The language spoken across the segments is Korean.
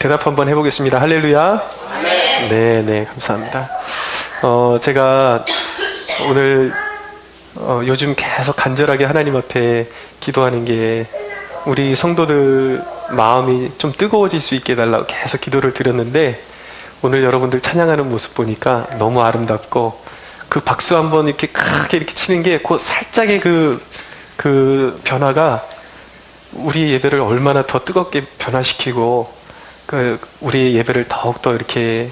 대답 한번 해보겠습니다. 할렐루야. 네, 감사합니다. 제가 오늘 요즘 계속 간절하게 하나님 앞에 기도하는 게 우리 성도들 마음이 좀 뜨거워질 수 있게 해달라고 계속 기도를 드렸는데, 오늘 여러분들 찬양하는 모습 보니까 너무 아름답고, 그 박수 한번 이렇게 크게 이렇게 치는 게 그 살짝의 그 변화가 우리 예배를 얼마나 더 뜨겁게 변화시키고 우리 예배를 더욱더 이렇게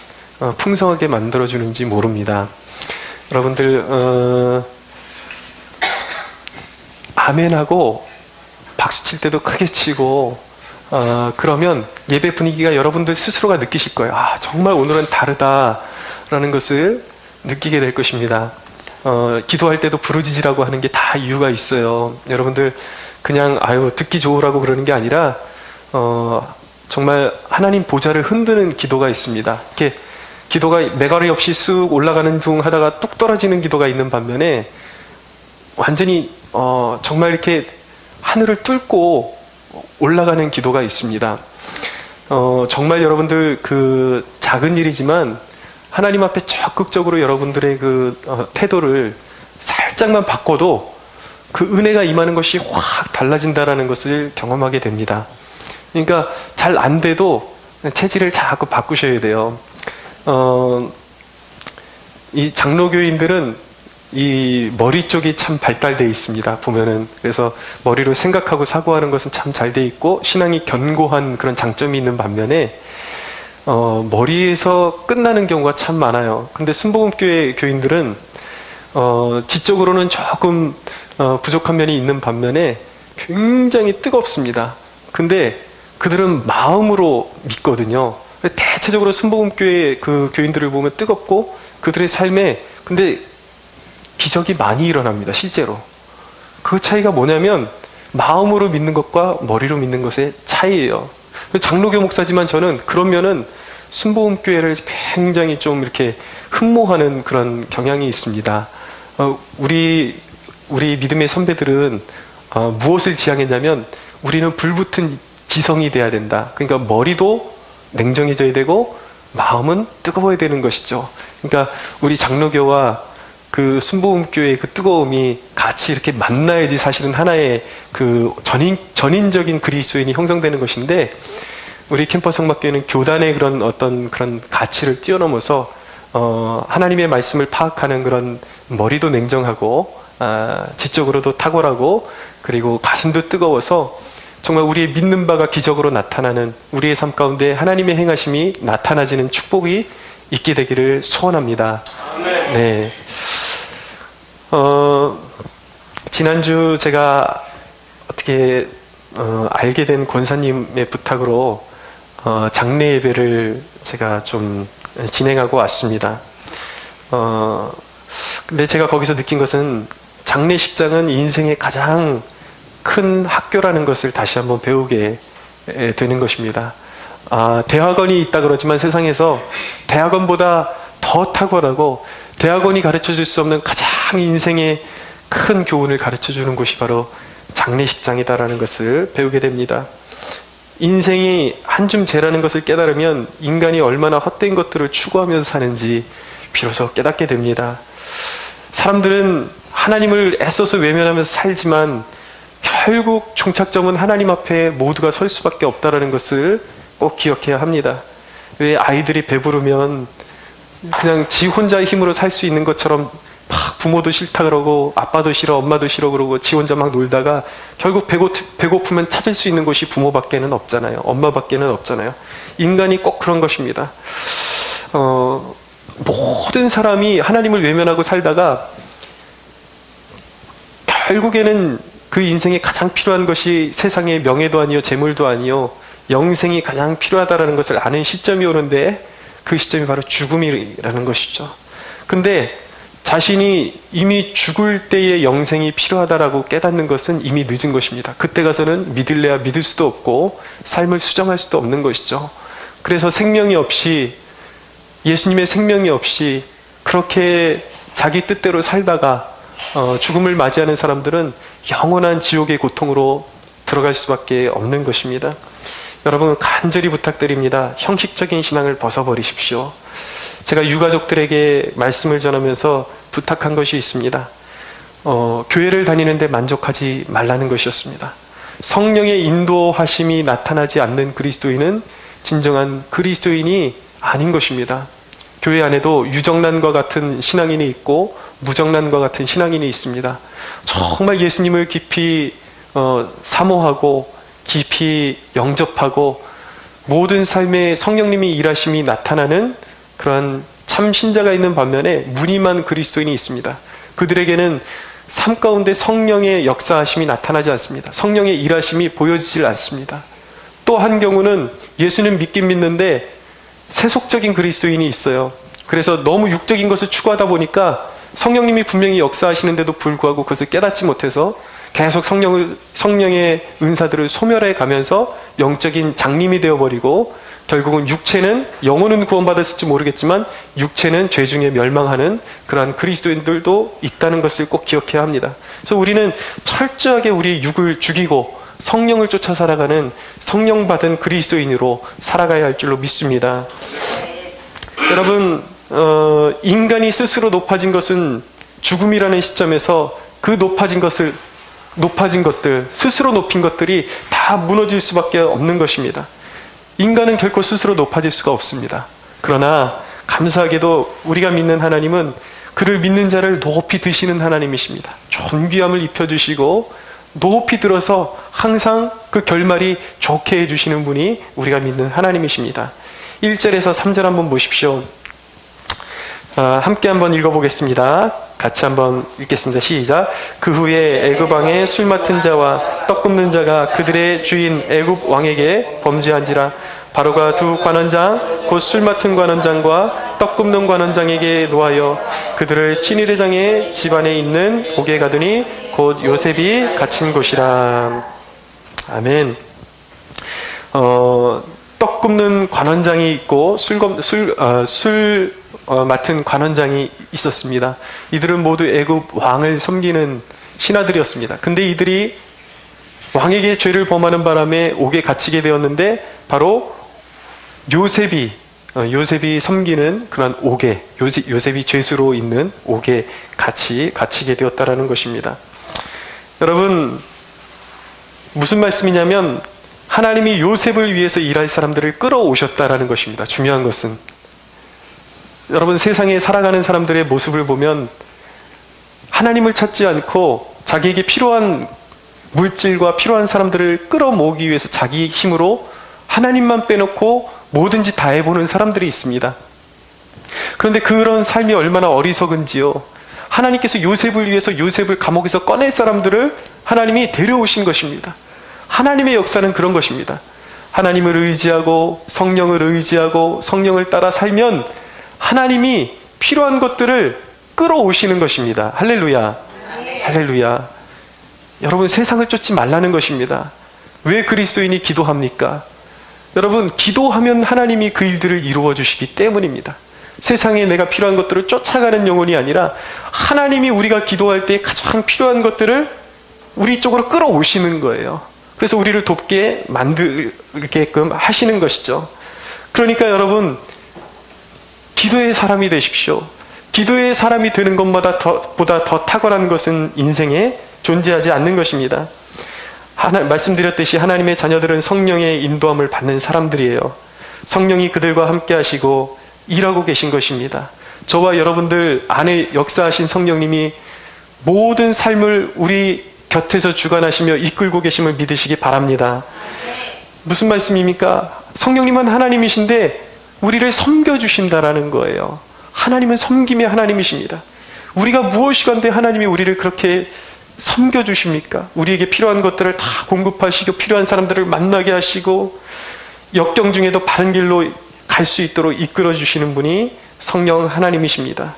풍성하게 만들어주는지 모릅니다. 여러분들 아멘하고 박수 칠 때도 크게 치고 그러면 예배 분위기가 여러분들 스스로가 느끼실 거예요. 정말 오늘은 다르다라는 것을 느끼게 될 것입니다. 기도할 때도 부르짖으라고 하는 게 다 이유가 있어요. 여러분들 그냥 듣기 좋으라고 그러는 게 아니라 정말 하나님 보좌를 흔드는 기도가 있습니다. 이렇게 기도가 매가리 없이 쑥 올라가는 둥 하다가 뚝 떨어지는 기도가 있는 반면에 완전히 정말 이렇게 하늘을 뚫고 올라가는 기도가 있습니다. 정말 여러분들 그 작은 일이지만 하나님 앞에 적극적으로 여러분들의 그 태도를 살짝만 바꿔도 그 은혜가 임하는 것이 확 달라진다라는 것을 경험하게 됩니다. 그러니까 잘 안 돼도 체질을 자꾸 바꾸셔야 돼요. 이 장로교인들은 이 머리 쪽이 참 발달되어 있습니다. 보면은. 그래서 머리로 생각하고 사고하는 것은 참 잘 돼 있고 신앙이 견고한 그런 장점이 있는 반면에 머리에서 끝나는 경우가 참 많아요. 근데 순복음교회 교인들은 지적으로는 조금 부족한 면이 있는 반면에 굉장히 뜨겁습니다. 근데 그들은 마음으로 믿거든요. 대체적으로 순복음교회 그 교인들을 보면 뜨겁고 그들의 삶에 근데 기적이 많이 일어납니다. 실제로. 그 차이가 뭐냐면 마음으로 믿는 것과 머리로 믿는 것의 차이예요. 장로교 목사지만 저는 그런 면은 순복음교회를 굉장히 좀 이렇게 흠모하는 그런 경향이 있습니다. 우리 믿음의 선배들은 무엇을 지향했냐면 우리는 불붙은 지성이 돼야 된다. 그러니까 머리도 냉정해져야 되고 마음은 뜨거워야 되는 것이죠. 그러니까 우리 장로교와 그 순복음교회의 그 뜨거움이 같이 이렇게 만나야지 사실은 하나의 그 전인적인 그리스도인이 형성되는 것인데, 우리 캠퍼스 성막교회는 교단의 그런 어떤 그런 가치를 뛰어넘어서 하나님의 말씀을 파악하는 그런 머리도 냉정하고 지적으로도 탁월하고 그리고 가슴도 뜨거워서 정말 우리의 믿는 바가 기적으로 나타나는 우리의 삶 가운데 하나님의 행하심이 나타나지는 축복이 있게 되기를 소원합니다. 네. 지난주 제가 어떻게 알게 된 권사님의 부탁으로 장례 예배를 제가 좀 진행하고 왔습니다. 근데 제가 거기서 느낀 것은 장례식장은 인생의 가장 큰 학교라는 것을 다시 한번 배우게 되는 것입니다. 대학원이 있다 그러지만 세상에서 대학원보다 더 탁월하고 대학원이 가르쳐줄 수 없는 가장 인생의 큰 교훈을 가르쳐주는 곳이 바로 장례식장이다라는 것을 배우게 됩니다. 인생이 한 줌 재라는 것을 깨달으면 인간이 얼마나 헛된 것들을 추구하면서 사는지 비로소 깨닫게 됩니다. 사람들은 하나님을 애써서 외면하면서 살지만 결국 종착점은 하나님 앞에 모두가 설 수밖에 없다는 것을 꼭 기억해야 합니다. 왜 아이들이 배부르면 그냥 지 혼자의 힘으로 살 수 있는 것처럼 막 부모도 싫다 그러고 아빠도 싫어 엄마도 싫어 그러고 지 혼자 막 놀다가 결국 배고프면 찾을 수 있는 곳이 부모밖에는 없잖아요. 엄마밖에는 없잖아요. 인간이 꼭 그런 것입니다. 모든 사람이 하나님을 외면하고 살다가 결국에는 그 인생에 가장 필요한 것이 세상의 명예도 아니요 재물도 아니요 영생이 가장 필요하다는 것을 아는 시점이 오는데 그 시점이 바로 죽음이라는 것이죠. 근데 자신이 이미 죽을 때의 영생이 필요하다라고 깨닫는 것은 이미 늦은 것입니다. 그때 가서는 믿을래야 믿을 수도 없고 삶을 수정할 수도 없는 것이죠. 그래서 생명이 없이 예수님의 생명이 없이 그렇게 자기 뜻대로 살다가 죽음을 맞이하는 사람들은 영원한 지옥의 고통으로 들어갈 수밖에 없는 것입니다. 여러분 간절히 부탁드립니다. 형식적인 신앙을 벗어버리십시오. 제가 유가족들에게 말씀을 전하면서 부탁한 것이 있습니다. 교회를 다니는데 만족하지 말라는 것이었습니다. 성령의 인도하심이 나타나지 않는 그리스도인은 진정한 그리스도인이 아닌 것입니다. 교회 안에도 유정란과 같은 신앙인이 있고 무정란과 같은 신앙인이 있습니다. 정말 예수님을 깊이 사모하고 깊이 영접하고 모든 삶에 성령님이 일하심이 나타나는 그러한 참 신자가 있는 반면에 무늬만 그리스도인이 있습니다. 그들에게는 삶 가운데 성령의 역사하심이 나타나지 않습니다. 성령의 일하심이 보여지질 않습니다. 또 한 경우는 예수는 믿긴 믿는데 세속적인 그리스도인이 있어요. 그래서 너무 육적인 것을 추구하다 보니까 성령님이 분명히 역사하시는데도 불구하고 그것을 깨닫지 못해서 계속 성령의 은사들을 소멸해 가면서 영적인 장님이 되어버리고 결국은 육체는, 영혼은 구원받았을지 모르겠지만 육체는 죄 중에 멸망하는 그러한 그리스도인들도 있다는 것을 꼭 기억해야 합니다. 그래서 우리는 철저하게 우리 육을 죽이고 성령을 쫓아 살아가는 성령 받은 그리스도인으로 살아가야 할 줄로 믿습니다. 여러분, 인간이 스스로 높아진 것은 죽음이라는 시점에서 그 높아진 것들, 스스로 높인 것들이 다 무너질 수밖에 없는 것입니다. 인간은 결코 스스로 높아질 수가 없습니다. 그러나 감사하게도 우리가 믿는 하나님은 그를 믿는 자를 높이 드시는 하나님이십니다. 존귀함을 입혀주시고 높이 들어서 항상 그 결말이 좋게 해주시는 분이 우리가 믿는 하나님이십니다. 1절에서 3절 한번 보십시오. 함께 한번 읽어보겠습니다. 같이 한번 읽겠습니다. 시작. 그 후에 애굽 왕의 술 맡은 자와 떡 굽는 자가 그들의 주인 애굽 왕에게 범죄한지라. 바로가 두 관원장 곧 술 맡은 관원장과 떡 굽는 관원장에게 노하여 그들을 친위대장의 집안에 있는 옥에 가두니 곧 요셉이 갇힌 곳이라. 아멘. 떡 굽는 관원장이 있고 술 맡은 관원장이 있었습니다. 이들은 모두 애굽 왕을 섬기는 신하들이었습니다. 근데 이들이 왕에게 죄를 범하는 바람에 옥에 갇히게 되었는데 바로 요셉이 섬기는 그런 옥에, 요셉이 죄수로 있는 옥에 갇히게 되었다라는 것입니다. 여러분, 무슨 말씀이냐면 하나님이 요셉을 위해서 일할 사람들을 끌어오셨다라는 것입니다. 중요한 것은 여러분, 세상에 살아가는 사람들의 모습을 보면 하나님을 찾지 않고 자기에게 필요한 물질과 필요한 사람들을 끌어모으기 위해서 자기 힘으로 하나님만 빼놓고 뭐든지 다 해보는 사람들이 있습니다. 그런데 그런 삶이 얼마나 어리석은지요. 하나님께서 요셉을 위해서 요셉을 감옥에서 꺼낼 사람들을 하나님이 데려오신 것입니다. 하나님의 역사는 그런 것입니다. 하나님을 의지하고 성령을 의지하고 성령을 따라 살면 하나님이 필요한 것들을 끌어오시는 것입니다. 할렐루야. 할렐루야. 여러분, 세상을 쫓지 말라는 것입니다. 왜 그리스도인이 기도합니까? 여러분, 기도하면 하나님이 그 일들을 이루어 주시기 때문입니다. 세상에 내가 필요한 것들을 쫓아가는 영혼이 아니라 하나님이 우리가 기도할 때 가장 필요한 것들을 우리 쪽으로 끌어오시는 거예요. 그래서 우리를 돕게 만들게끔 하시는 것이죠. 그러니까 여러분, 기도의 사람이 되십시오. 기도의 사람이 되는 것보다 더 탁월한 것은 인생에 존재하지 않는 것입니다. 말씀드렸듯이 하나님의 자녀들은 성령의 인도함을 받는 사람들이에요. 성령이 그들과 함께 하시고 일하고 계신 것입니다. 저와 여러분들 안에 역사하신 성령님이 모든 삶을 우리 곁에서 주관하시며 이끌고 계심을 믿으시기 바랍니다. 무슨 말씀입니까? 성령님은 하나님이신데 우리를 섬겨주신다라는 거예요. 하나님은 섬김의 하나님이십니다. 우리가 무엇이건데 하나님이 우리를 그렇게 섬겨주십니까? 우리에게 필요한 것들을 다 공급하시고 필요한 사람들을 만나게 하시고 역경 중에도 바른 길로 갈 수 있도록 이끌어 주시는 분이 성령 하나님이십니다.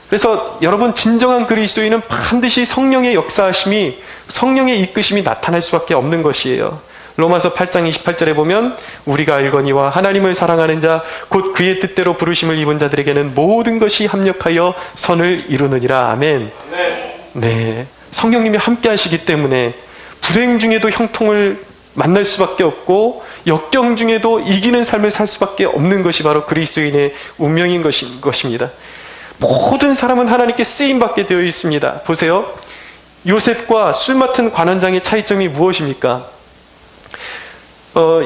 그래서 여러분, 진정한 그리스도인은 반드시 성령의 역사하심이, 성령의 이끄심이 나타날 수밖에 없는 것이에요. 로마서 8장 28절에 보면 우리가 알거니와 하나님을 사랑하는 자 곧 그의 뜻대로 부르심을 입은 자들에게는 모든 것이 합력하여 선을 이루느니라. 아멘. 네, 성령님이 함께 하시기 때문에 불행 중에도 형통을 만날 수밖에 없고 역경 중에도 이기는 삶을 살 수밖에 없는 것이 바로 그리스도인의 운명인 것입니다. 모든 사람은 하나님께 쓰임받게 되어 있습니다. 보세요. 요셉과 술 맡은 관원장의 차이점이 무엇입니까?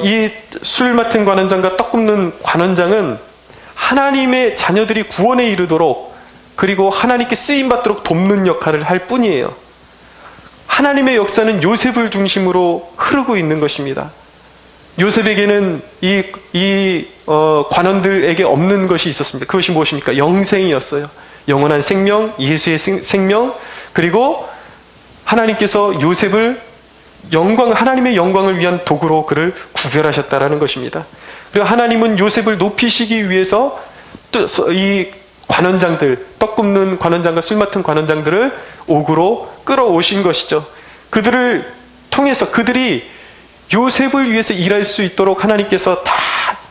이 술 맡은 관원장과 떡 굽는 관원장은 하나님의 자녀들이 구원에 이르도록 그리고 하나님께 쓰임받도록 돕는 역할을 할 뿐이에요. 하나님의 역사는 요셉을 중심으로 흐르고 있는 것입니다. 요셉에게는 이 관원들에게 없는 것이 있었습니다. 그것이 무엇입니까? 영생이었어요. 영원한 생명, 예수의 생명, 그리고 하나님께서 요셉을 하나님의 영광을 위한 도구로 그를 구별하셨다라는 것입니다. 그리고 하나님은 요셉을 높이시기 위해서 또 이 관원장들, 떡 굽는 관원장과 술 맡은 관원장들을 옥으로 끌어오신 것이죠. 그들을 통해서 그들이 요셉을 위해서 일할 수 있도록 하나님께서 다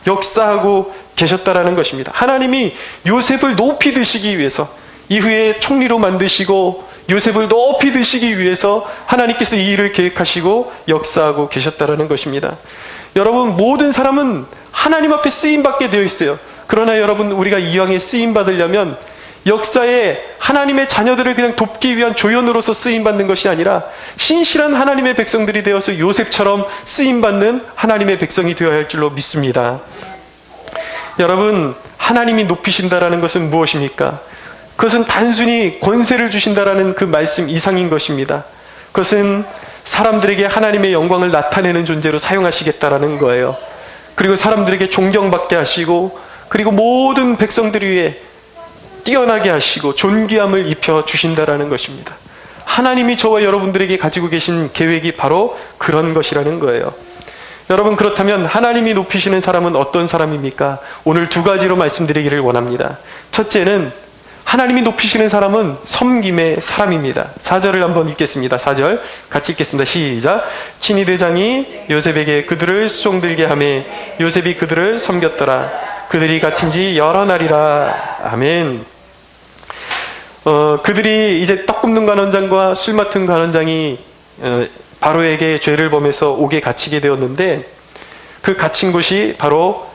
역사하고 계셨다라는 것입니다. 하나님이 요셉을 높이 드시기 위해서 이후에 총리로 만드시고 요셉을 높이 드시기 위해서 하나님께서 이 일을 계획하시고 역사하고 계셨다라는 것입니다. 여러분, 모든 사람은 하나님 앞에 쓰임받게 되어 있어요. 그러나 여러분, 우리가 이왕에 쓰임받으려면 역사에 하나님의 자녀들을 그냥 돕기 위한 조연으로서 쓰임받는 것이 아니라 신실한 하나님의 백성들이 되어서 요셉처럼 쓰임받는 하나님의 백성이 되어야 할 줄로 믿습니다. 여러분, 하나님이 높이신다라는 것은 무엇입니까? 그것은 단순히 권세를 주신다라는 그 말씀 이상인 것입니다. 그것은 사람들에게 하나님의 영광을 나타내는 존재로 사용하시겠다라는 거예요. 그리고 사람들에게 존경받게 하시고 그리고 모든 백성들 위에 뛰어나게 하시고 존귀함을 입혀 주신다라는 것입니다. 하나님이 저와 여러분들에게 가지고 계신 계획이 바로 그런 것이라는 거예요. 여러분, 그렇다면 하나님이 높이시는 사람은 어떤 사람입니까? 오늘 두 가지로 말씀드리기를 원합니다. 첫째는 하나님이 높이시는 사람은 섬김의 사람입니다. 4절을 한번 읽겠습니다. 4절 같이 읽겠습니다. 시작. 친위 대장이 요셉에게 그들을 수종들게 하매 요셉이 그들을 섬겼더라. 그들이 갇힌 지 여러 날이라. 아멘. 그들이 이제 떡 굽는 관원장과 술 맡은 관원장이 바로에게 죄를 범해서 옥에 갇히게 되었는데 그 갇힌 곳이 바로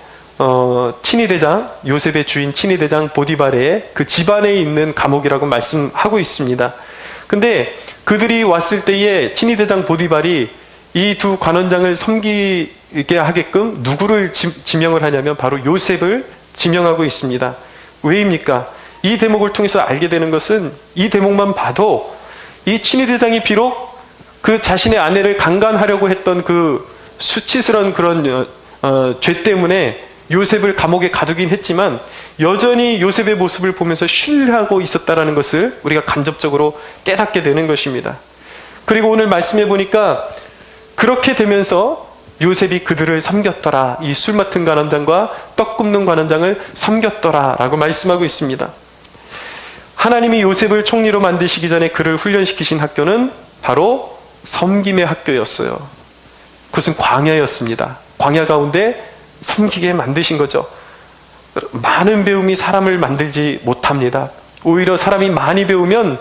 친위대장, 요셉의 주인 친위대장 보디발의 그 집안에 있는 감옥이라고 말씀하고 있습니다. 근데 그들이 왔을 때에 친위대장 보디발이 이 두 관원장을 섬기게 하게끔 누구를 지명을 하냐면 바로 요셉을 지명하고 있습니다. 왜입니까? 이 대목을 통해서 알게 되는 것은 이 대목만 봐도 이 친위대장이 비록 그 자신의 아내를 강간하려고 했던 그 수치스러운 그런 죄 때문에 요셉을 감옥에 가두긴 했지만 여전히 요셉의 모습을 보면서 신뢰하고 있었다는 것을 우리가 간접적으로 깨닫게 되는 것입니다. 그리고 오늘 말씀해 보니까 그렇게 되면서 요셉이 그들을 섬겼더라. 이 술 맡은 관원장과 떡 굽는 관원장을 섬겼더라 라고 말씀하고 있습니다. 하나님이 요셉을 총리로 만드시기 전에 그를 훈련시키신 학교는 바로 섬김의 학교였어요. 그것은 광야였습니다. 광야 가운데 섬기게 만드신 거죠. 많은 배움이 사람을 만들지 못합니다. 오히려 사람이 많이 배우면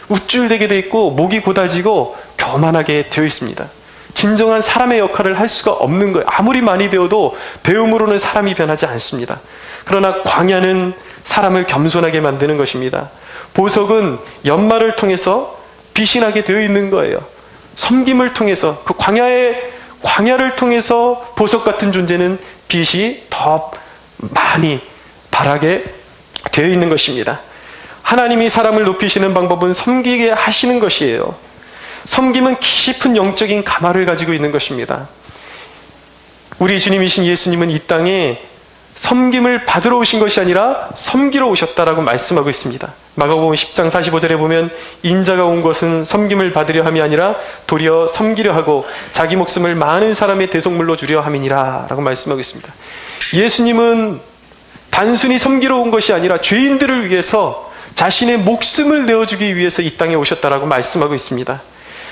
우쭐대게 돼 있고 목이 고다지고 교만하게 되어 있습니다. 진정한 사람의 역할을 할 수가 없는 거예요. 아무리 많이 배워도 배움으로는 사람이 변하지 않습니다. 그러나 광야는 사람을 겸손하게 만드는 것입니다. 보석은 연말을 통해서 빛이 나게 되어 있는 거예요. 섬김을 통해서 그 광야를 통해서 보석 같은 존재는 빛이 더 많이 발하게 되어 있는 것입니다. 하나님이 사람을 높이시는 방법은 섬기게 하시는 것이에요. 섬김은 깊은 영적인 감화를 가지고 있는 것입니다. 우리 주님이신 예수님은 이 땅에 섬김을 받으러 오신 것이 아니라 섬기러 오셨다라고 말씀하고 있습니다. 마가복음 10장 45절에 보면 인자가 온 것은 섬김을 받으려 함이 아니라 도리어 섬기려 하고 자기 목숨을 많은 사람의 대속물로 주려 함이니라 라고 말씀하고 있습니다. 예수님은 단순히 섬기러 온 것이 아니라 죄인들을 위해서 자신의 목숨을 내어주기 위해서 이 땅에 오셨다라고 말씀하고 있습니다.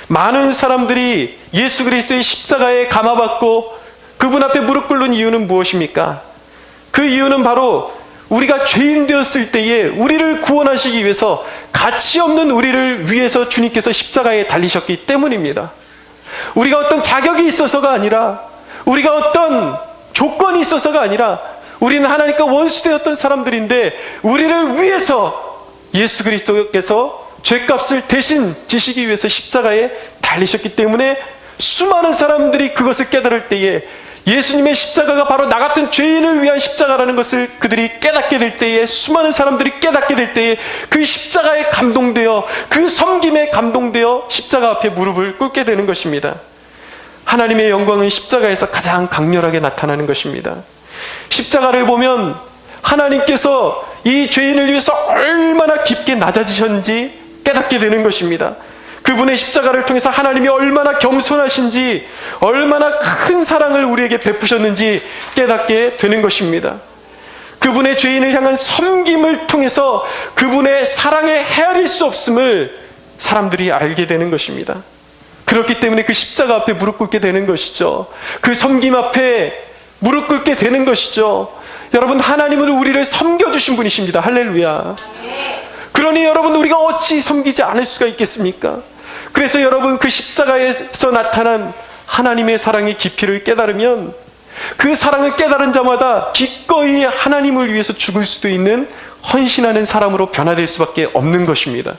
많은 사람들이 예수 그리스도의 십자가에 감화받고 그분 앞에 무릎 꿇는 이유는 무엇입니까? 그 이유는 바로 우리가 죄인 되었을 때에 우리를 구원하시기 위해서 가치 없는 우리를 위해서 주님께서 십자가에 달리셨기 때문입니다. 우리가 어떤 자격이 있어서가 아니라, 우리가 어떤 조건이 있어서가 아니라, 우리는 하나님과 원수되었던 사람들인데 우리를 위해서 예수 그리스도께서 죄값을 대신 지시기 위해서 십자가에 달리셨기 때문에 수많은 사람들이 그것을 깨달을 때에, 예수님의 십자가가 바로 나 같은 죄인을 위한 십자가라는 것을 그들이 깨닫게 될 때에, 수많은 사람들이 깨닫게 될 때에 그 십자가에 감동되어, 그 섬김에 감동되어 십자가 앞에 무릎을 꿇게 되는 것입니다. 하나님의 영광은 십자가에서 가장 강렬하게 나타나는 것입니다. 십자가를 보면 하나님께서 이 죄인을 위해서 얼마나 깊게 낮아지셨는지 깨닫게 되는 것입니다. 그분의 십자가를 통해서 하나님이 얼마나 겸손하신지, 얼마나 큰 사랑을 우리에게 베푸셨는지 깨닫게 되는 것입니다. 그분의 죄인을 향한 섬김을 통해서 그분의 사랑에 헤아릴 수 없음을 사람들이 알게 되는 것입니다. 그렇기 때문에 그 십자가 앞에 무릎 꿇게 되는 것이죠. 그 섬김 앞에 무릎 꿇게 되는 것이죠. 여러분, 하나님은 우리를 섬겨주신 분이십니다. 할렐루야. 그러니 여러분, 우리가 어찌 섬기지 않을 수가 있겠습니까? 그래서 여러분, 그 십자가에서 나타난 하나님의 사랑의 깊이를 깨달으면, 그 사랑을 깨달은 자마다 기꺼이 하나님을 위해서 죽을 수도 있는 헌신하는 사람으로 변화될 수밖에 없는 것입니다.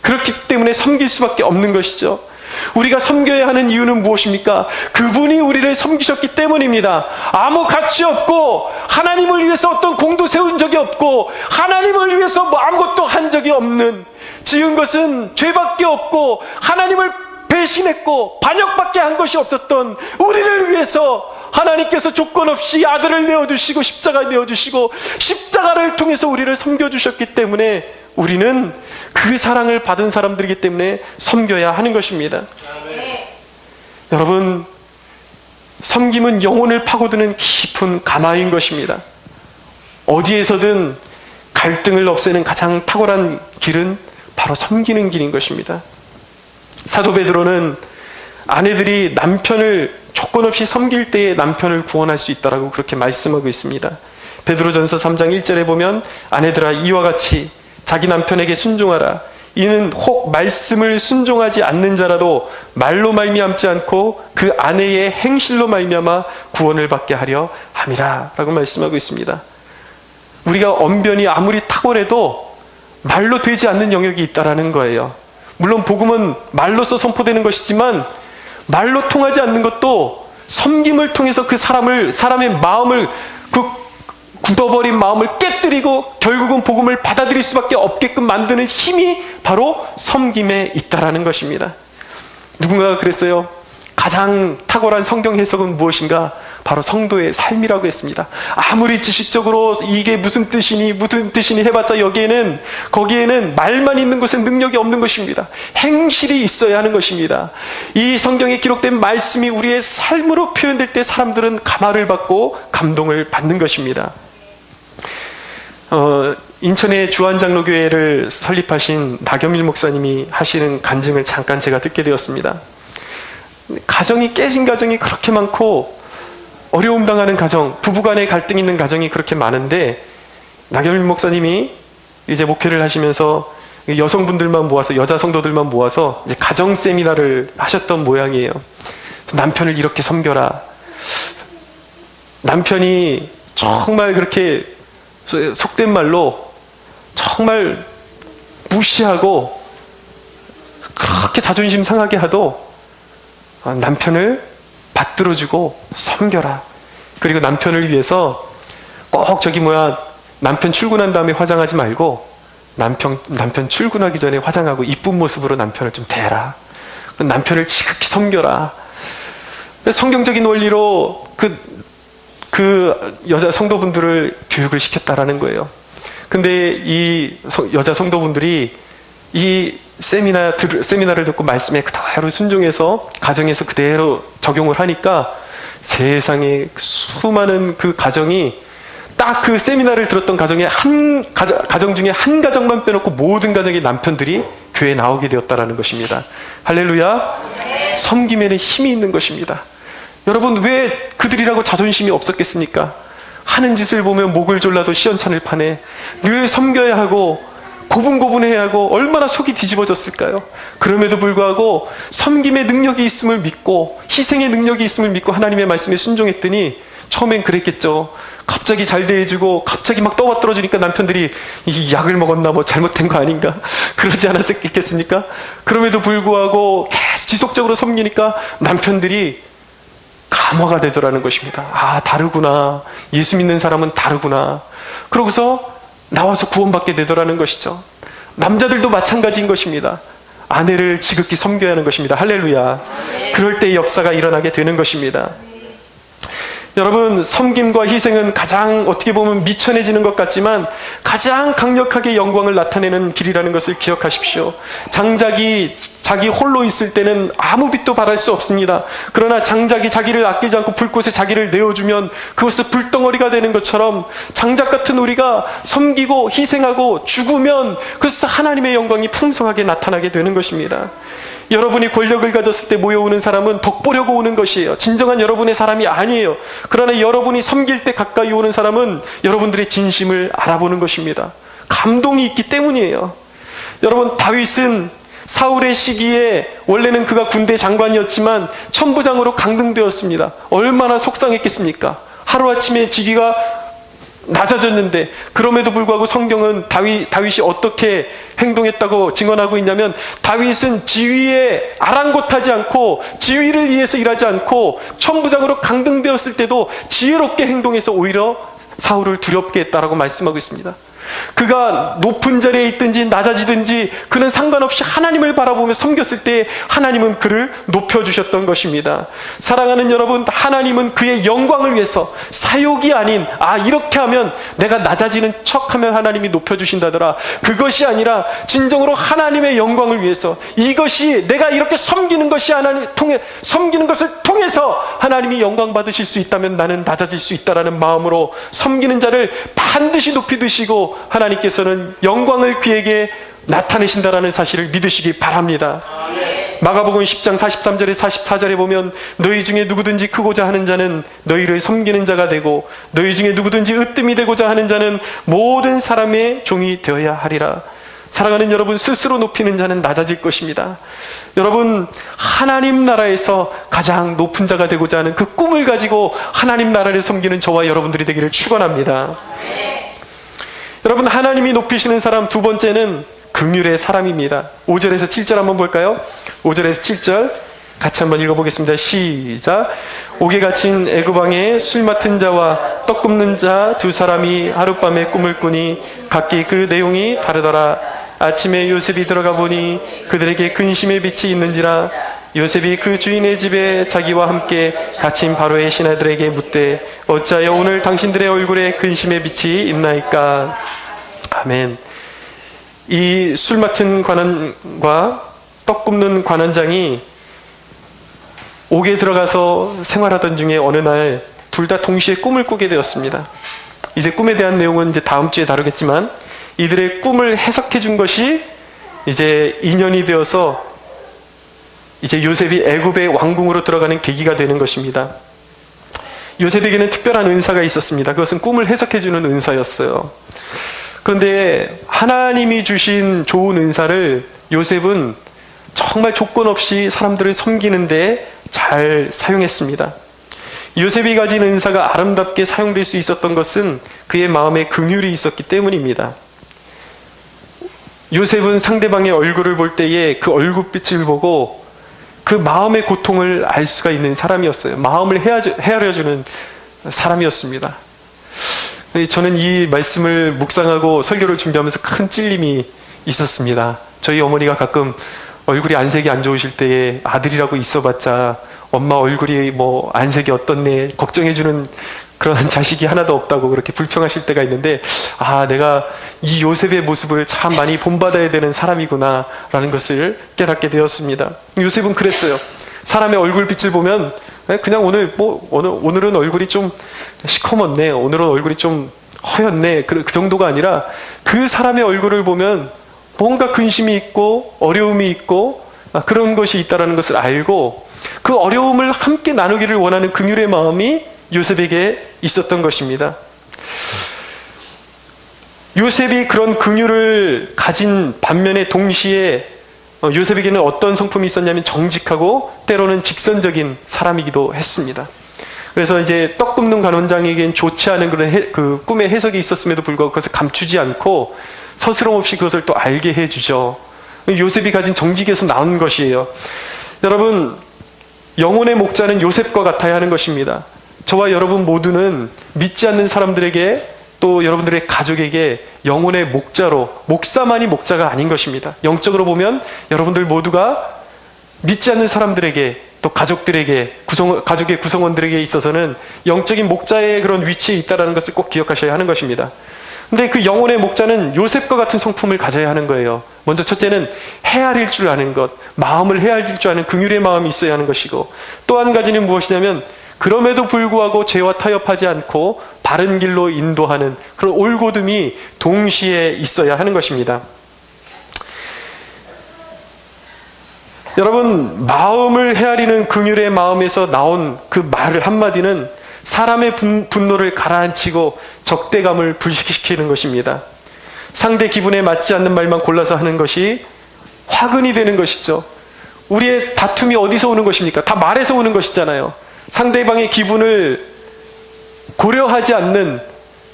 그렇기 때문에 섬길 수밖에 없는 것이죠. 우리가 섬겨야 하는 이유는 무엇입니까? 그분이 우리를 섬기셨기 때문입니다. 아무 가치 없고, 하나님을 위해서 어떤 공도 세운 적이 없고, 하나님을 위해서 뭐 아무것도 한 적이 없는, 지은 것은 죄밖에 없고 하나님을 배신했고 반역밖에 한 것이 없었던 우리를 위해서 하나님께서 조건 없이 아들을 내어주시고 십자가에 내어주시고 십자가를 통해서 우리를 섬겨주셨기 때문에 우리는 그 사랑을 받은 사람들이기 때문에 섬겨야 하는 것입니다. 여러분, 섬김은 영혼을 파고드는 깊은 가마인 것입니다. 어디에서든 갈등을 없애는 가장 탁월한 길은 바로 섬기는 길인 것입니다. 사도 베드로는 아내들이 남편을 조건 없이 섬길 때에 남편을 구원할 수 있다라고 그렇게 말씀하고 있습니다. 베드로전서 3장 1절에 보면, 아내들아 이와 같이 자기 남편에게 순종하라. 이는 혹 말씀을 순종하지 않는 자라도 말로 말미암지 않고 그 아내의 행실로 말미암아 구원을 받게 하려 함이라 라고 말씀하고 있습니다. 우리가 언변이 아무리 탁월해도 말로 되지 않는 영역이 있다라는 거예요. 물론 복음은 말로써 선포되는 것이지만 말로 통하지 않는 것도 섬김을 통해서 그 사람의 마음을, 그 굳어버린 마음을 깨뜨리고 결국은 복음을 받아들일 수밖에 없게끔 만드는 힘이 바로 섬김에 있다라는 것입니다. 누군가가 그랬어요. 가장 탁월한 성경 해석은 무엇인가? 바로 성도의 삶이라고 했습니다. 아무리 지식적으로 이게 무슨 뜻이니 해봤자 거기에는 말만 있는 것에 능력이 없는 것입니다. 행실이 있어야 하는 것입니다. 이 성경에 기록된 말씀이 우리의 삶으로 표현될 때 사람들은 감화를 받고 감동을 받는 것입니다. 인천의 주한장로교회를 설립하신 나겸일 목사님이 하시는 간증을 잠깐 제가 듣게 되었습니다. 가정이 깨진 가정이 그렇게 많고 어려움 당하는 가정, 부부간의 갈등 있는 가정이 그렇게 많은데, 나겸일 목사님이 이제 목회를 하시면서 여성분들만 모아서, 여자 성도들만 모아서 이제 가정 세미나를 하셨던 모양이에요. 남편을 이렇게 섬겨라. 남편이 정말 그렇게 속된 말로 정말 무시하고 그렇게 자존심 상하게 하도 남편을 받들어주고 섬겨라. 그리고 남편을 위해서 꼭 남편 출근한 다음에 화장하지 말고 남편 출근하기 전에 화장하고 이쁜 모습으로 남편을 좀 대라. 남편을 지극히 섬겨라. 성경적인 원리로 그 여자 성도분들을 교육을 시켰다라는 거예요. 근데 이 여자 성도분들이 이 세미나를 듣고 말씀에 그대로 순종해서 가정에서 그대로 적용을 하니까 세상에 수많은 그 가정이 딱 그 세미나를 들었던 가정 중에 한 가정만 빼놓고 모든 가정의 남편들이 교회에 나오게 되었다라는 것입니다. 할렐루야. 섬김에는 힘이 있는 것입니다. 여러분, 왜 그들이라고 자존심이 없었겠습니까? 하는 짓을 보면 목을 졸라도 시원찮을 판에 늘 섬겨야 하고 고분고분해야 하고 얼마나 속이 뒤집어졌을까요? 그럼에도 불구하고 섬김의 능력이 있음을 믿고 희생의 능력이 있음을 믿고 하나님의 말씀에 순종했더니 처음엔 그랬겠죠. 갑자기 잘 대해주고 갑자기 막 떠받들어주니까 남편들이 이 약을 먹었나 뭐 잘못된 거 아닌가 그러지 않았겠습니까? 그럼에도 불구하고 계속 지속적으로 섬기니까 남편들이 감화가 되더라는 것입니다. 아, 다르구나. 예수 믿는 사람은 다르구나. 그러고서 나와서 구원받게 되더라는 것이죠. 남자들도 마찬가지인 것입니다. 아내를 지극히 섬겨야 하는 것입니다. 할렐루야. 그럴 때 역사가 일어나게 되는 것입니다. 여러분, 섬김과 희생은 가장 어떻게 보면 미천해지는 것 같지만 가장 강력하게 영광을 나타내는 길이라는 것을 기억하십시오. 장작이 자기 홀로 있을 때는 아무 빛도 발할 수 없습니다. 그러나 장작이 자기를 아끼지 않고 불꽃에 자기를 내어주면 그것은 불덩어리가 되는 것처럼 장작 같은 우리가 섬기고 희생하고 죽으면 그것은 하나님의 영광이 풍성하게 나타나게 되는 것입니다. 여러분이 권력을 가졌을 때 모여오는 사람은 덕 보려고 오는 것이에요. 진정한 여러분의 사람이 아니에요. 그러나 여러분이 섬길 때 가까이 오는 사람은 여러분들의 진심을 알아보는 것입니다. 감동이 있기 때문이에요. 여러분, 다윗은 사울의 시기에 원래는 그가 군대 장관이었지만 천부장으로 강등되었습니다. 얼마나 속상했겠습니까? 하루아침에 직위가 낮아졌는데 그럼에도 불구하고 성경은 다윗이 어떻게 행동했다고 증언하고 있냐면 다윗은 지위에 아랑곳하지 않고 지위를 위해서 일하지 않고 천부장으로 강등되었을 때도 지혜롭게 행동해서 오히려 사울을 두렵게 했다라고 말씀하고 있습니다. 그가 높은 자리에 있든지 낮아지든지 그는 상관없이 하나님을 바라보며 섬겼을 때 하나님은 그를 높여주셨던 것입니다. 사랑하는 여러분, 하나님은 그의 영광을 위해서 사욕이 아닌 이렇게 하면 내가 낮아지는 척하면 하나님이 높여주신다더라, 그것이 아니라 진정으로 하나님의 영광을 위해서 이것이 내가 이렇게 섬기는 것이 섬기는 것을 통해서 하나님이 영광 받으실 수 있다면 나는 낮아질 수 있다라는 마음으로 섬기는 자를 반드시 높이 드시고 하나님께서는 영광을 그에게 나타내신다라는 사실을 믿으시기 바랍니다. 마가복음 10장 43절에 44절에 보면 너희 중에 누구든지 크고자 하는 자는 너희를 섬기는 자가 되고 너희 중에 누구든지 으뜸이 되고자 하는 자는 모든 사람의 종이 되어야 하리라. 사랑하는 여러분, 스스로 높이는 자는 낮아질 것입니다. 여러분, 하나님 나라에서 가장 높은 자가 되고자 하는 그 꿈을 가지고 하나님 나라를 섬기는 저와 여러분들이 되기를 축원합니다. 여러분, 하나님이 높이시는 사람 두 번째는 긍휼의 사람입니다. 5절에서 7절 한번 볼까요? 5절에서 7절 같이 한번 읽어보겠습니다. 시작. 옥에 갇힌 애굽 왕의 술 맡은 자와 떡 굽는 자 두 사람이 하룻밤에 꿈을 꾸니 각기 그 내용이 다르더라. 아침에 요셉이 들어가 보니 그들에게 근심의 빛이 있는지라. 요셉이 그 주인의 집에 자기와 함께 갇힌 바로의 신하들에게 묻되 어찌하여 오늘 당신들의 얼굴에 근심의 빛이 있나이까. 아멘. 이 술 맡은 관원과 떡 굽는 관원장이 옥에 들어가서 생활하던 중에 어느 날 둘 다 동시에 꿈을 꾸게 되었습니다. 이제 꿈에 대한 내용은 이제 다음 주에 다루겠지만 이들의 꿈을 해석해 준 것이 이제 인연이 되어서 이제 요셉이 애굽의 왕궁으로 들어가는 계기가 되는 것입니다. 요셉에게는 특별한 은사가 있었습니다. 그것은 꿈을 해석해 주는 은사였어요. 그런데 하나님이 주신 좋은 은사를 요셉은 정말 조건 없이 사람들을 섬기는데 잘 사용했습니다. 요셉이 가진 은사가 아름답게 사용될 수 있었던 것은 그의 마음에 긍휼이 있었기 때문입니다. 요셉은 상대방의 얼굴을 볼 때에 그 얼굴빛을 보고 그 마음의 고통을 알 수가 있는 사람이었어요. 마음을 헤아려주는 사람이었습니다. 저는 이 말씀을 묵상하고 설교를 준비하면서 큰 찔림이 있었습니다. 저희 어머니가 가끔 얼굴이 안색이 안 좋으실 때에 아들이라고 있어봤자 엄마 얼굴이 뭐 안색이 어떻네 걱정해주는 그런 자식이 하나도 없다고 그렇게 불평하실 때가 있는데, 내가 이 요셉의 모습을 참 많이 본받아야 되는 사람이구나 라는 것을 깨닫게 되었습니다. 요셉은 그랬어요. 사람의 얼굴빛을 보면 그냥 오늘은 얼굴이 좀 시커멓네, 오늘은 얼굴이 좀 허였네, 그 정도가 아니라 그 사람의 얼굴을 보면 뭔가 근심이 있고 어려움이 있고 그런 것이 있다는 것을 알고 그 어려움을 함께 나누기를 원하는 긍휼의 마음이 요셉에게 있었던 것입니다. 요셉이 그런 긍휼을 가진 반면에 동시에 요셉에게는 어떤 성품이 있었냐면 정직하고 때로는 직선적인 사람이기도 했습니다. 그래서 이제 떡 굽는 간원장에겐 좋지 않은 그런 그 꿈의 해석이 있었음에도 불구하고 그것을 감추지 않고 서스럼 없이 그것을 또 알게 해주죠. 요셉이 가진 정직에서 나온 것이에요. 여러분, 영혼의 목자는 요셉과 같아야 하는 것입니다. 저와 여러분 모두는 믿지 않는 사람들에게 또 여러분들의 가족에게 영혼의 목자로, 목사만이 목자가 아닌 것입니다. 영적으로 보면 여러분들 모두가 믿지 않는 사람들에게 또 가족들에게, 가족의 구성원들에게 있어서는 영적인 목자의 그런 위치에 있다는 것을 꼭 기억하셔야 하는 것입니다. 근데 그 영혼의 목자는 요셉과 같은 성품을 가져야 하는 거예요. 먼저 첫째는 헤아릴 줄 아는 것, 마음을 헤아릴 줄 아는 긍휼의 마음이 있어야 하는 것이고, 또 한 가지는 무엇이냐면 그럼에도 불구하고 죄와 타협하지 않고 바른 길로 인도하는 그런 올곧음이 동시에 있어야 하는 것입니다. 여러분, 마음을 헤아리는 긍휼의 마음에서 나온 그 말 한마디는 사람의 분노를 가라앉히고 적대감을 불식시키는 것입니다. 상대 기분에 맞지 않는 말만 골라서 하는 것이 화근이 되는 것이죠. 우리의 다툼이 어디서 오는 것입니까? 다 말에서 오는 것이잖아요. 상대방의 기분을 고려하지 않는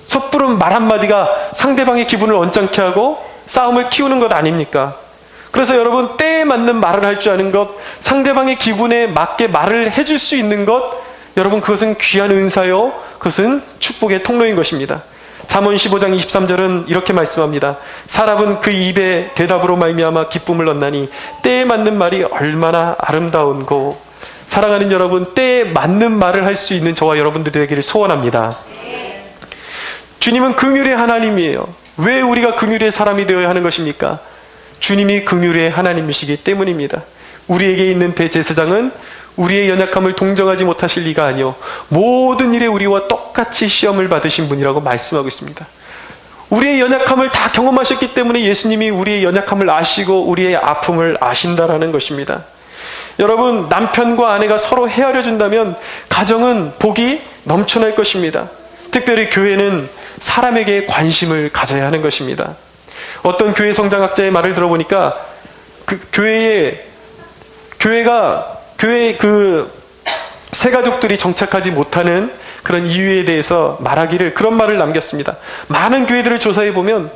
섣부른 말 한마디가 상대방의 기분을 언짢게 하고 싸움을 키우는 것 아닙니까? 그래서 여러분, 때에 맞는 말을 할 줄 아는 것, 상대방의 기분에 맞게 말을 해줄 수 있는 것, 여러분, 그것은 귀한 은사요, 그것은 축복의 통로인 것입니다. 잠언 15장 23절은 이렇게 말씀합니다. 사람은 그 입의 대답으로 말미암아 기쁨을 얻나니 때에 맞는 말이 얼마나 아름다운고. 사랑하는 여러분, 때에 맞는 말을 할 수 있는 저와 여러분들이 되기를 소원합니다. 주님은 긍휼의 하나님이에요. 왜 우리가 긍휼의 사람이 되어야 하는 것입니까? 주님이 긍휼의 하나님이시기 때문입니다. 우리에게 있는 대제사장은 우리의 연약함을 동정하지 못하실 리가 아니요 모든 일에 우리와 똑같이 시험을 받으신 분이라고 말씀하고 있습니다. 우리의 연약함을 다 경험하셨기 때문에 예수님이 우리의 연약함을 아시고 우리의 아픔을 아신다라는 것입니다. 여러분, 남편과 아내가 서로 헤아려 준다면 가정은 복이 넘쳐날 것입니다. 특별히 교회는 사람에게 관심을 가져야 하는 것입니다. 어떤 교회 성장학자의 말을 들어보니까 그 교회에 그 새가족들이 정착하지 못하는 그런 이유에 대해서 말하기를 그런 말을 남겼습니다. 많은 교회들을 조사해 보면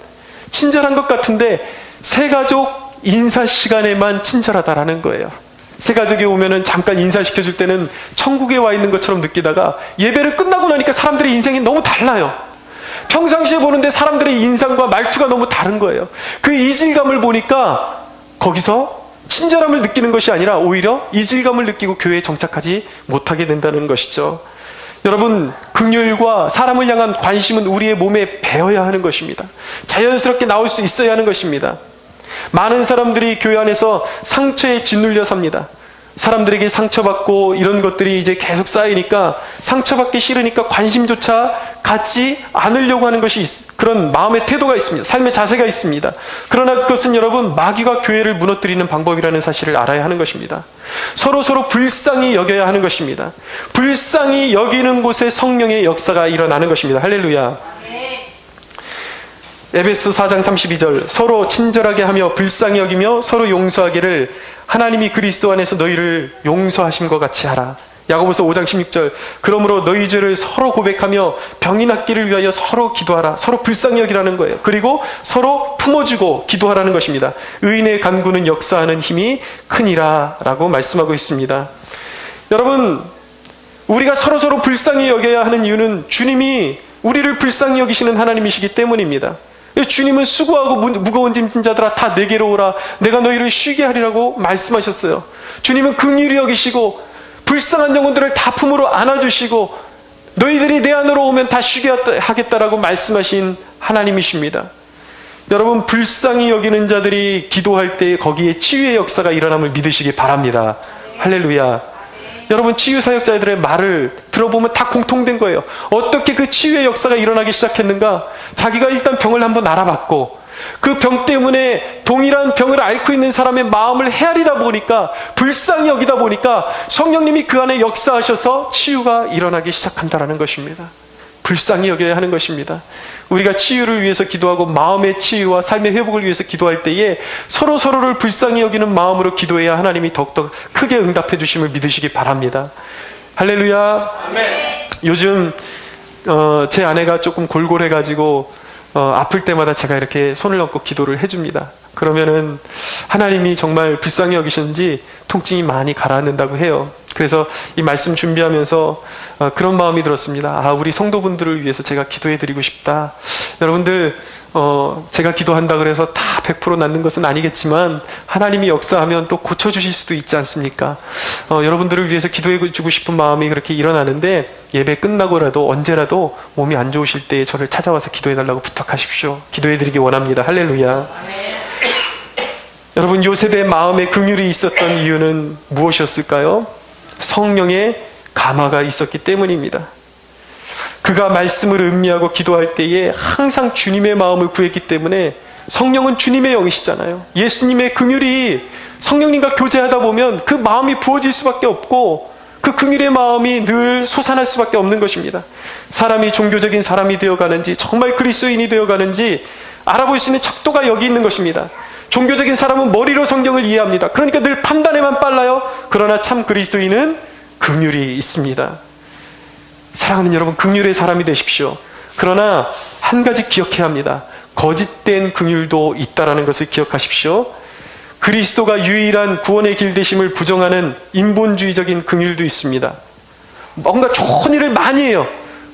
친절한 것 같은데 새가족 인사 시간에만 친절하다라는 거예요. 새가족이 오면은 잠깐 인사시켜 줄 때는 천국에 와 있는 것처럼 느끼다가 예배를 끝나고 나니까 사람들의 인생이 너무 달라요. 평상시에 보는데 사람들의 인상과 말투가 너무 다른 거예요. 그 이질감을 보니까 거기서 친절함을 느끼는 것이 아니라 오히려 이질감을 느끼고 교회에 정착하지 못하게 된다는 것이죠. 여러분, 긍휼과 사람을 향한 관심은 우리의 몸에 배어야 하는 것입니다. 자연스럽게 나올 수 있어야 하는 것입니다. 많은 사람들이 교회 안에서 상처에 짓눌려 삽니다. 사람들에게 상처받고 이런 것들이 이제 계속 쌓이니까 상처받기 싫으니까 관심조차 갖지 않으려고 하는 것이 그런 마음의 태도가 있습니다. 삶의 자세가 있습니다. 그러나 그것은 여러분, 마귀가 교회를 무너뜨리는 방법이라는 사실을 알아야 하는 것입니다. 서로 불쌍히 여겨야 하는 것입니다. 불쌍히 여기는 곳에 성령의 역사가 일어나는 것입니다. 할렐루야. 에베소 4장 32절, 서로 친절하게 하며 불쌍히 여기며 서로 용서하기를 하나님이 그리스도 안에서 너희를 용서하심과 같이 하라. 야고보서 5장 16절, 그러므로 너희 죄를 서로 고백하며 병이 낫기를 위하여 서로 기도하라. 서로 불쌍히 여기라는 거예요. 그리고 서로 품어주고 기도하라는 것입니다. 의인의 간구는 역사하는 힘이 크니라 라고 말씀하고 있습니다. 여러분, 우리가 서로 불쌍히 여겨야 하는 이유는 주님이 우리를 불쌍히 여기시는 하나님이시기 때문입니다. 주님은 수고하고 무거운 짐진 자들아 다 내게로 오라, 내가 너희를 쉬게 하리라고 말씀하셨어요. 주님은 긍휼히 여기시고 불쌍한 영혼들을 다 품으로 안아주시고 너희들이 내 안으로 오면 다 쉬게 하겠다라고 말씀하신 하나님이십니다. 여러분, 불쌍히 여기는 자들이 기도할 때 거기에 치유의 역사가 일어남을 믿으시기 바랍니다. 할렐루야. 여러분, 치유사역자들의 말을 들어보면 다 공통된 거예요. 어떻게 그 치유의 역사가 일어나기 시작했는가? 자기가 일단 병을 한번 알아봤고 그 병 때문에 동일한 병을 앓고 있는 사람의 마음을 헤아리다 보니까, 불쌍히 여기다 보니까 성령님이 그 안에 역사하셔서 치유가 일어나기 시작한다는 것입니다. 불쌍히 여겨야 하는 것입니다. 우리가 치유를 위해서 기도하고 마음의 치유와 삶의 회복을 위해서 기도할 때에 서로를 불쌍히 여기는 마음으로 기도해야 하나님이 더욱더 크게 응답해 주심을 믿으시기 바랍니다. 할렐루야. 아멘. 요즘 제 아내가 조금 골골해가지고 아플 때마다 제가 이렇게 손을 얹고 기도를 해줍니다. 그러면은 하나님이 정말 불쌍히 여기시는지 통증이 많이 가라앉는다고 해요. 그래서 이 말씀 준비하면서 그런 마음이 들었습니다. 우리 성도분들을 위해서 제가 기도해드리고 싶다. 여러분들 제가 기도한다 그래서 다 100% 낫는 것은 아니겠지만 하나님이 역사하면 또 고쳐주실 수도 있지 않습니까? 여러분들을 위해서 기도해주고 싶은 마음이 그렇게 일어나는데 예배 끝나고라도 언제라도 몸이 안 좋으실 때 저를 찾아와서 기도해달라고 부탁하십시오. 기도해드리기 원합니다. 할렐루야. 여러분, 요셉의 마음에 긍휼이 있었던 이유는 무엇이었을까요? 성령의 감화가 있었기 때문입니다. 그가 말씀을 음미하고 기도할 때에 항상 주님의 마음을 구했기 때문에, 성령은 주님의 영이시잖아요. 예수님의 긍휼이 성령님과 교제하다 보면 그 마음이 부어질 수밖에 없고 그 긍휼의 마음이 늘 솟아날 수밖에 없는 것입니다. 사람이 종교적인 사람이 되어가는지 정말 그리스도인이 되어가는지 알아볼 수 있는 척도가 여기 있는 것입니다. 종교적인 사람은 머리로 성경을 이해합니다. 그러니까 늘 판단에만 빨라요. 그러나 참 그리스도인은 긍휼이 있습니다. 사랑하는 여러분, 긍휼의 사람이 되십시오. 그러나 한 가지 기억해야 합니다. 거짓된 긍휼도 있다라는 것을 기억하십시오. 그리스도가 유일한 구원의 길 되심을 부정하는 인본주의적인 긍휼도 있습니다. 뭔가 좋은 일을 많이 해요.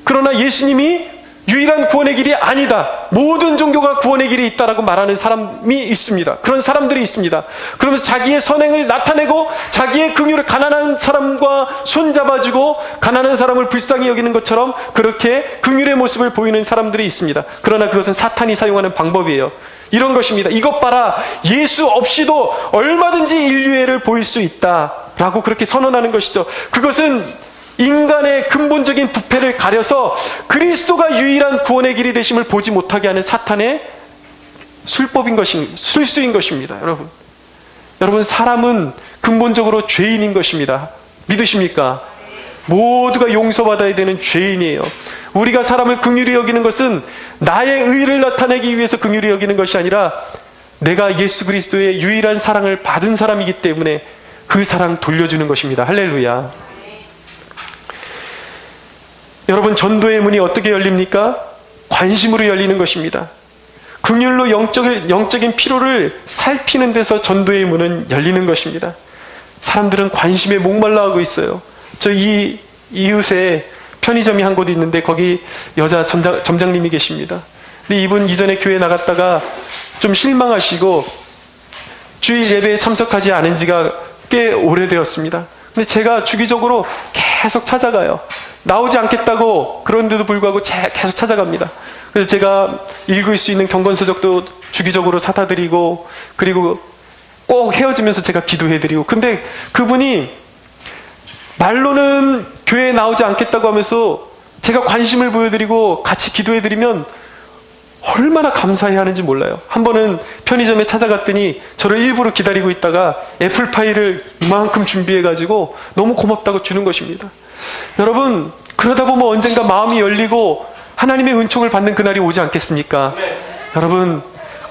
그러나 예수님이 유일한 구원의 길이 아니다, 모든 종교가 구원의 길이 있다라고 말하는 사람이 있습니다. 그런 사람들이 있습니다. 그러면서 자기의 선행을 나타내고 자기의 긍휼을 가난한 사람과 손잡아주고 가난한 사람을 불쌍히 여기는 것처럼 그렇게 긍휼의 모습을 보이는 사람들이 있습니다. 그러나 그것은 사탄이 사용하는 방법이에요. 이런 것입니다. 이것 봐라, 예수 없이도 얼마든지 인류애를 보일 수 있다라고 그렇게 선언하는 것이죠. 그것은 인간의 근본적인 부패를 가려서 그리스도가 유일한 구원의 길이 되심을 보지 못하게 하는 사탄의 술수인 것입니다. 여러분, 사람은 근본적으로 죄인인 것입니다. 믿으십니까? 모두가 용서받아야 되는 죄인이에요. 우리가 사람을 긍휼히 여기는 것은 나의 의를 나타내기 위해서 긍휼히 여기는 것이 아니라 내가 예수 그리스도의 유일한 사랑을 받은 사람이기 때문에 그 사랑 돌려주는 것입니다. 할렐루야. 여러분, 전도의 문이 어떻게 열립니까? 관심으로 열리는 것입니다. 긍휼로 영적인 필요를 살피는 데서 전도의 문은 열리는 것입니다. 사람들은 관심에 목말라하고 있어요. 저 이 이웃에 편의점이 한 곳 있는데 거기 여자 점장님이 계십니다. 근데 이분 이전에 교회 나갔다가 좀 실망하시고 주일 예배에 참석하지 않은 지가 꽤 오래되었습니다. 근데 제가 주기적으로 계속 찾아가요. 나오지 않겠다고 그런데도 불구하고 계속 찾아갑니다. 그래서 제가 읽을 수 있는 경건서적도 주기적으로 사다 드리고, 그리고 꼭 헤어지면서 제가 기도해 드리고. 근데 그분이 말로는 교회에 나오지 않겠다고 하면서 제가 관심을 보여드리고 같이 기도해 드리면 얼마나 감사해 하는지 몰라요. 한 번은 편의점에 찾아갔더니 저를 일부러 기다리고 있다가 애플파이를 이만큼 준비해가지고 너무 고맙다고 주는 것입니다. 여러분, 그러다 보면 언젠가 마음이 열리고 하나님의 은총을 받는 그날이 오지 않겠습니까? 여러분,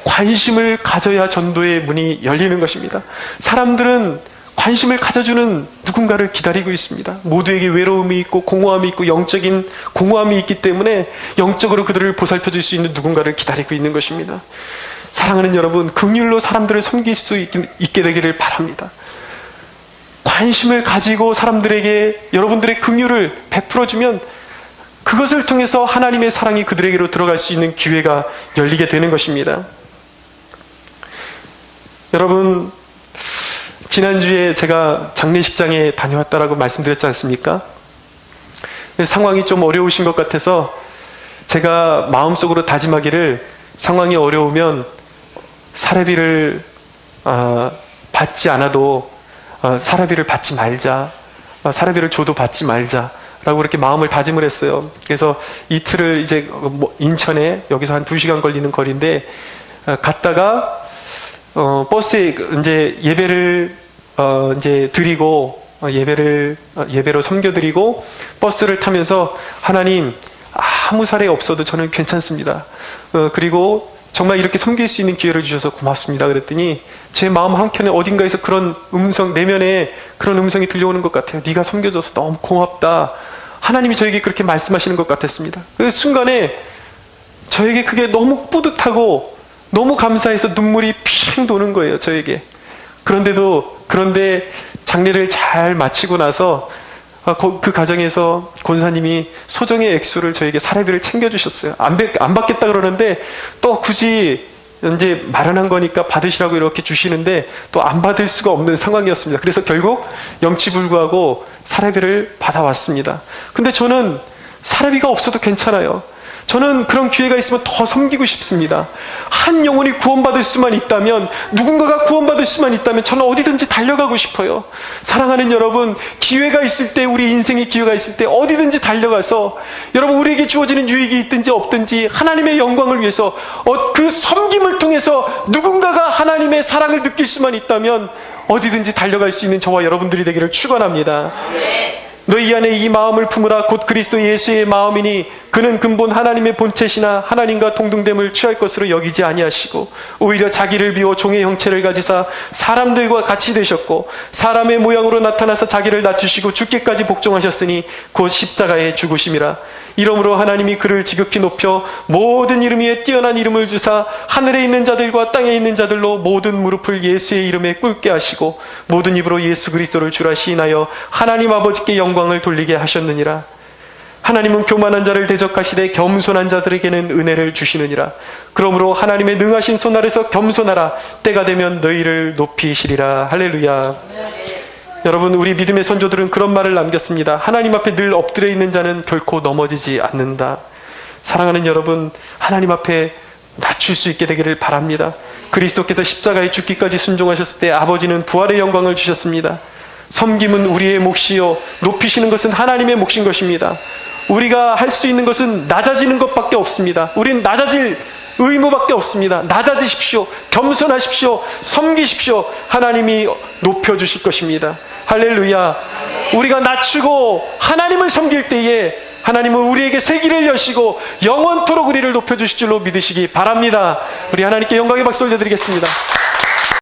관심을 가져야 전도의 문이 열리는 것입니다. 사람들은 관심을 가져주는 누군가를 기다리고 있습니다. 모두에게 외로움이 있고 공허함이 있고 영적인 공허함이 있기 때문에 영적으로 그들을 보살펴 줄 수 있는 누군가를 기다리고 있는 것입니다. 사랑하는 여러분, 긍휼로 사람들을 섬길 수 있게 되기를 바랍니다. 관심을 가지고 사람들에게 여러분들의 긍휼을 베풀어주면 그것을 통해서 하나님의 사랑이 그들에게로 들어갈 수 있는 기회가 열리게 되는 것입니다. 여러분, 지난주에 제가 장례식장에 다녀왔다라고 말씀드렸지 않습니까? 상황이 좀 어려우신 것 같아서 제가 마음속으로 다짐하기를, 상황이 어려우면 사례비를 받지 않아도 사례비를 받지 말자, 사례비를 줘도 받지 말자 라고 이렇게 마음을 다짐을 했어요. 그래서 이틀을 이제 인천에, 여기서 한 2시간 걸리는 거리인데 갔다가 버스에 이제 예배를 이제 드리고 예배로 섬겨드리고 버스를 타면서 하나님, 아무 사례 없어도 저는 괜찮습니다. 그리고 정말 이렇게 섬길 수 있는 기회를 주셔서 고맙습니다. 그랬더니 제 마음 한켠에 어딘가에서 그런 음성, 내면에 그런 음성이 들려오는 것 같아요. 네가 섬겨줘서 너무 고맙다. 하나님이 저에게 그렇게 말씀하시는 것 같았습니다. 그 순간에 저에게 그게 너무 뿌듯하고 너무 감사해서 눈물이 핑 도는 거예요, 저에게. 그런데 장례를 잘 마치고 나서 그 가정에서 권사님이 소정의 액수를 저에게 사례비를 챙겨주셨어요. 안 받겠다 그러는데 또 굳이 이제 마련한 거니까 받으시라고 이렇게 주시는데 또 안 받을 수가 없는 상황이었습니다. 그래서 결국 영치불구하고 사례비를 받아왔습니다. 근데 저는 사례비가 없어도 괜찮아요. 저는 그런 기회가 있으면 더 섬기고 싶습니다. 한 영혼이 구원받을 수만 있다면, 누군가가 구원받을 수만 있다면 저는 어디든지 달려가고 싶어요. 사랑하는 여러분, 기회가 있을 때, 우리 인생에 기회가 있을 때 어디든지 달려가서 여러분, 우리에게 주어지는 유익이 있든지 없든지 하나님의 영광을 위해서 그 섬김을 통해서 누군가가 하나님의 사랑을 느낄 수만 있다면 어디든지 달려갈 수 있는 저와 여러분들이 되기를 축원합니다. 너희 안에 이 마음을 품으라. 곧 그리스도 예수의 마음이니 그는 근본 하나님의 본체시나 하나님과 동등됨을 취할 것으로 여기지 아니하시고 오히려 자기를 비워 종의 형체를 가지사 사람들과 같이 되셨고 사람의 모양으로 나타나서 자기를 낮추시고 죽기까지 복종하셨으니 곧 십자가에 죽으심이라. 이러므로 하나님이 그를 지극히 높여 모든 이름 위에 뛰어난 이름을 주사 하늘에 있는 자들과 땅에 있는 자들로 모든 무릎을 예수의 이름에 꿇게 하시고 모든 입으로 예수 그리스도를 주라 시인하여 하나님 아버지께 영광을 돌리게 하셨느니라. 하나님은 교만한 자를 대적하시되 겸손한 자들에게는 은혜를 주시느니라. 그러므로 하나님의 능하신 손 아래서 겸손하라. 때가 되면 너희를 높이시리라. 할렐루야. 여러분, 우리 믿음의 선조들은 그런 말을 남겼습니다. 하나님 앞에 늘 엎드려 있는 자는 결코 넘어지지 않는다. 사랑하는 여러분, 하나님 앞에 낮출 수 있게 되기를 바랍니다. 그리스도께서 십자가에 죽기까지 순종하셨을 때 아버지는 부활의 영광을 주셨습니다. 섬김은 우리의 몫이요 높이시는 것은 하나님의 몫인 것입니다. 우리가 할 수 있는 것은 낮아지는 것밖에 없습니다. 우리는 낮아질 의무밖에 없습니다. 낮아지십시오. 겸손하십시오. 섬기십시오. 하나님이 높여주실 것입니다. 할렐루야. 우리가 낮추고 하나님을 섬길 때에 하나님은 우리에게 새 길을 여시고 영원토록 우리를 높여주실 줄로 믿으시기 바랍니다. 우리 하나님께 영광의 박수 올려드리겠습니다.